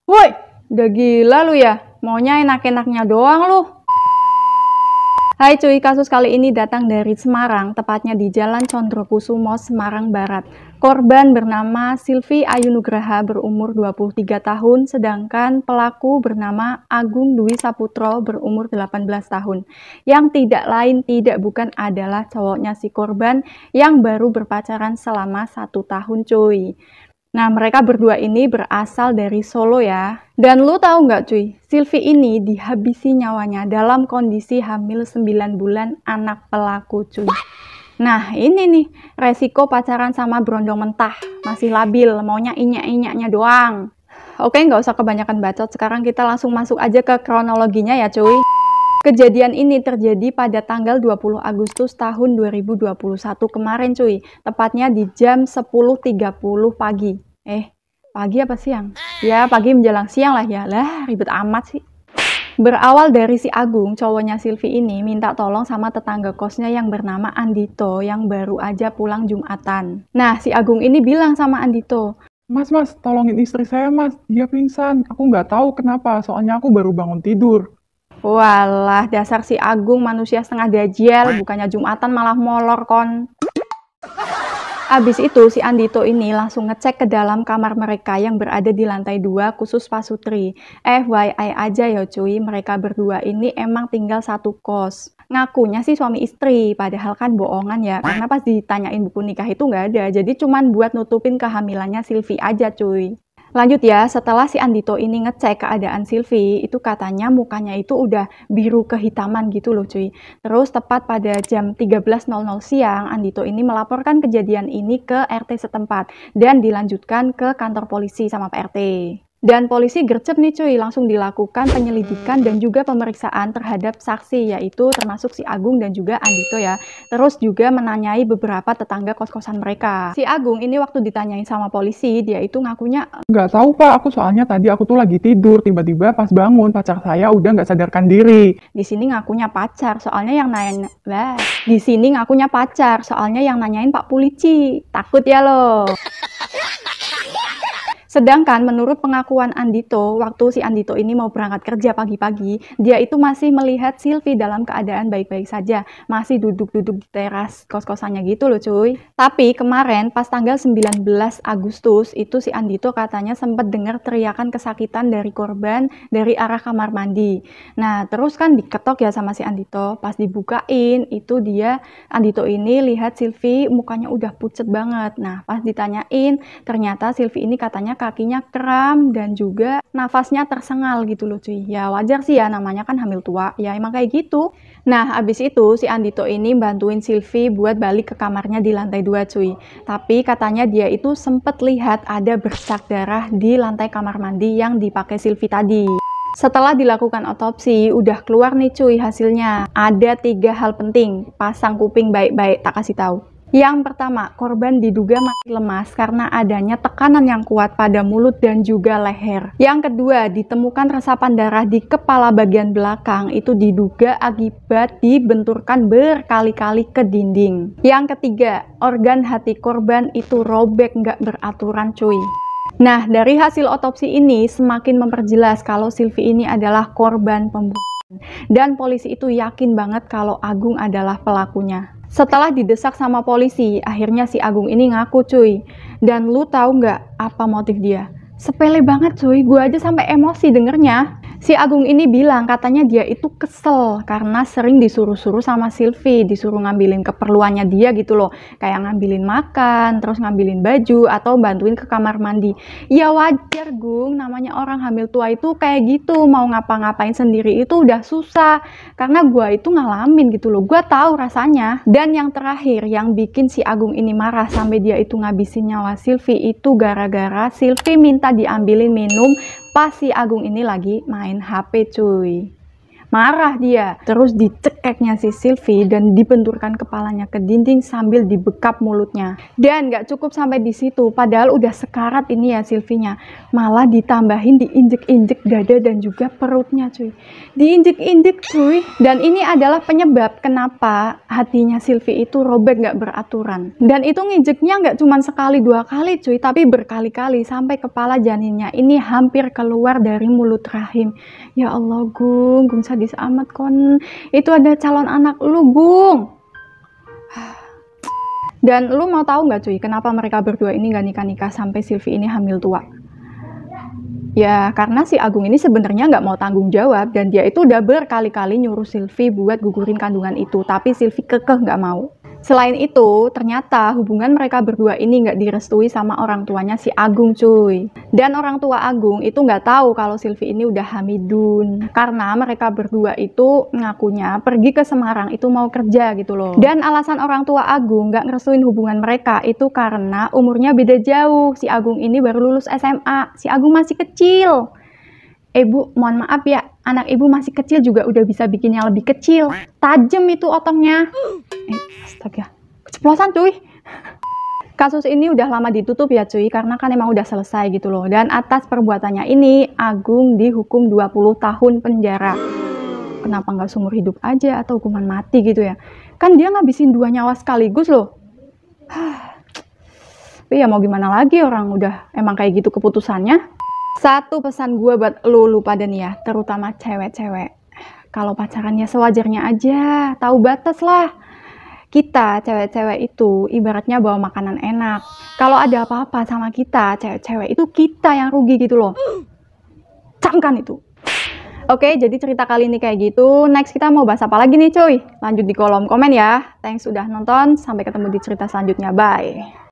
Woi, udah gila lu ya? Maunya enak-enaknya doang lu. Hai cuy, kasus kali ini datang dari Semarang, tepatnya di Jalan Condrokusumo, Semarang Barat. Korban bernama Silvi Ayu Nugraha berumur 23 tahun, sedangkan pelaku bernama Agung Dwi Saputro berumur 18 tahun. Yang tidak lain tidak bukan adalah cowoknya si korban yang baru berpacaran selama 1 tahun cuy. Nah, mereka berdua ini berasal dari Solo ya. Dan lu tahu nggak cuy, Silvi ini dihabisi nyawanya dalam kondisi hamil 9 bulan anak pelaku cuy. Nah, ini nih, resiko pacaran sama berondong mentah. Masih labil, maunya inyak-inyaknya doang. Oke, nggak usah kebanyakan bacot, sekarang kita langsung masuk aja ke kronologinya ya cuy. Kejadian ini terjadi pada tanggal 20 Agustus tahun 2021 kemarin cuy, tepatnya di jam 10.30 pagi. Pagi apa siang? Ya, pagi menjelang siang lah ya. Lah, ribet amat sih. Berawal dari si Agung, cowoknya Silvi ini minta tolong sama tetangga kosnya yang bernama Andito yang baru aja pulang Jumatan. Nah, si Agung ini bilang sama Andito, Mas, tolongin istri saya, Mas. Dia pingsan. Aku nggak tahu kenapa, soalnya aku baru bangun tidur. walah dasar si Agung manusia setengah dajjal, bukannya Jumatan malah molor kon. Abis itu si Andito ini langsung ngecek ke dalam kamar mereka yang berada di lantai 2 khusus pasutri. FYI aja ya cuy, mereka berdua ini emang tinggal satu kos. Ngakunya sih suami istri, padahal kan bohongan ya, karena pas ditanyain buku nikah itu nggak ada, jadi cuman buat nutupin kehamilannya Silvi aja cuy. Lanjut ya, setelah si Andito ini ngecek keadaan Silvi, itu katanya mukanya itu udah biru kehitaman gitu loh cuy. Terus tepat pada jam 13.00 siang, Andito ini melaporkan kejadian ini ke RT setempat dan dilanjutkan ke kantor polisi sama Pak RT. Dan polisi gercep nih cuy, langsung dilakukan penyelidikan dan juga pemeriksaan terhadap saksi, yaitu termasuk si Agung dan juga Andito ya. Terus juga menanyai beberapa tetangga kos-kosan mereka. Si Agung ini waktu ditanyain sama polisi, dia itu ngakunya, Nggak tahu, Pak. Aku soalnya tadi aku tuh lagi tidur. Tiba-tiba pas bangun, pacar saya udah nggak sadarkan diri. di sini ngakunya pacar, soalnya yang nanya, di sini ngakunya pacar, soalnya yang nanyain Pak Polisi. Takut ya lo. Sedangkan menurut pengakuan Andito, waktu si Andito ini mau berangkat kerja pagi-pagi, dia itu masih melihat Silvi dalam keadaan baik-baik saja, masih duduk-duduk di teras kos-kosannya gitu loh cuy. Tapi kemarin pas tanggal 19 Agustus itu si Andito katanya sempat dengar teriakan kesakitan dari korban dari arah kamar mandi. Nah, terus kan diketok ya sama si Andito, pas dibukain itu dia Andito ini lihat Silvi mukanya udah pucet banget. Nah, pas ditanyain ternyata Silvi ini katanya kakinya kram dan juga nafasnya tersengal gitu loh cuy. Ya wajar sih ya, namanya kan hamil tua, ya emang kayak gitu. Nah abis itu si Andito ini bantuin Silvi buat balik ke kamarnya di lantai 2 cuy. Tapi katanya dia itu sempet lihat ada bercak darah di lantai kamar mandi yang dipakai Silvi tadi. Setelah dilakukan otopsi, udah keluar nih cuy hasilnya. Ada 3 hal penting, pasang kuping baik-baik tak kasih tahu. Yang pertama, korban diduga mati lemas karena adanya tekanan yang kuat pada mulut dan juga leher. Yang kedua, ditemukan resapan darah di kepala bagian belakang, itu diduga akibat dibenturkan berkali-kali ke dinding. Yang ketiga, organ hati korban itu robek nggak beraturan cuy. Nah, dari hasil otopsi ini semakin memperjelas kalau Silvi ini adalah korban pembunuhan. Dan polisi itu yakin banget kalau Agung adalah pelakunya. Setelah didesak sama polisi, akhirnya si Agung ini ngaku cuy. Dan lu tahu nggak apa motif dia? Sepele banget cuy, gue aja sampai emosi dengernya. Si Agung ini bilang katanya dia itu kesel karena sering disuruh-suruh sama Silvi, disuruh ngambilin keperluannya dia gitu loh. Kayak ngambilin makan, terus ngambilin baju, atau bantuin ke kamar mandi. Ya wajar Gung, namanya orang hamil tua itu kayak gitu, mau ngapa-ngapain sendiri itu udah susah. Karena gue itu ngalamin gitu loh, gue tahu rasanya. Dan yang terakhir, yang bikin si Agung ini marah sampai dia itu ngabisin nyawa Silvi itu gara-gara Silvi minta diambilin minum pas si Agung ini lagi main HP cuy. Marah dia. Terus dicekeknya si Sylvie dan dibenturkan kepalanya ke dinding sambil dibekap mulutnya. Dan gak cukup sampai di situ, padahal udah sekarat ini ya Sylvie-nya. Malah ditambahin diinjek-injek dada dan juga perutnya cuy. Diinjek-injek cuy. Dan ini adalah penyebab kenapa hatinya Sylvie itu robek gak beraturan. Dan itu nginjeknya gak cuma sekali dua kali cuy, tapi berkali-kali sampai kepala janinnya ini hampir keluar dari mulut rahim. Ya Allah Gung sadis amat kon. Itu ada calon anak lu Gung. Dan lu mau tahu nggak cuy, kenapa mereka berdua ini nggak nikah-nikah sampai Sylvie ini hamil tua? Ya karena si Agung ini sebenarnya nggak mau tanggung jawab dan dia itu udah berkali-kali nyuruh Sylvie buat gugurin kandungan itu, tapi Sylvie kekeh nggak mau. Selain itu, ternyata hubungan mereka berdua ini nggak direstui sama orang tuanya si Agung cuy. Dan orang tua Agung itu nggak tahu kalau Sylvie ini udah hamidun. Karena mereka berdua itu ngakunya pergi ke Semarang itu mau kerja gitu loh. Dan alasan orang tua Agung nggak ngerestuin hubungan mereka itu karena umurnya beda jauh. Si Agung ini baru lulus SMA, si Agung masih kecil. Bu, mohon maaf ya, anak ibu masih kecil juga udah bisa bikin yang lebih kecil. Tajem itu otongnya. Astaga, keceplosan cuy. Kasus ini udah lama ditutup ya cuy, karena kan emang udah selesai gitu loh. Dan atas perbuatannya ini, Agung dihukum 20 tahun penjara. Kenapa nggak seumur hidup aja atau hukuman mati gitu ya? Kan dia ngabisin 2 nyawa sekaligus loh. Tapi ya mau gimana lagi, orang udah emang kayak gitu keputusannya. Satu pesan gue buat lu pada nih ya, terutama cewek-cewek. Kalau pacarannya sewajarnya aja, tahu batas lah. Kita, cewek-cewek itu ibaratnya bawa makanan enak. Kalau ada apa-apa sama kita, cewek-cewek itu kita yang rugi gitu loh. Camkan itu. Oke, jadi cerita kali ini kayak gitu. Next kita mau bahas apa lagi nih cuy? Lanjut di kolom komen ya. Thanks udah nonton, sampai ketemu di cerita selanjutnya. Bye.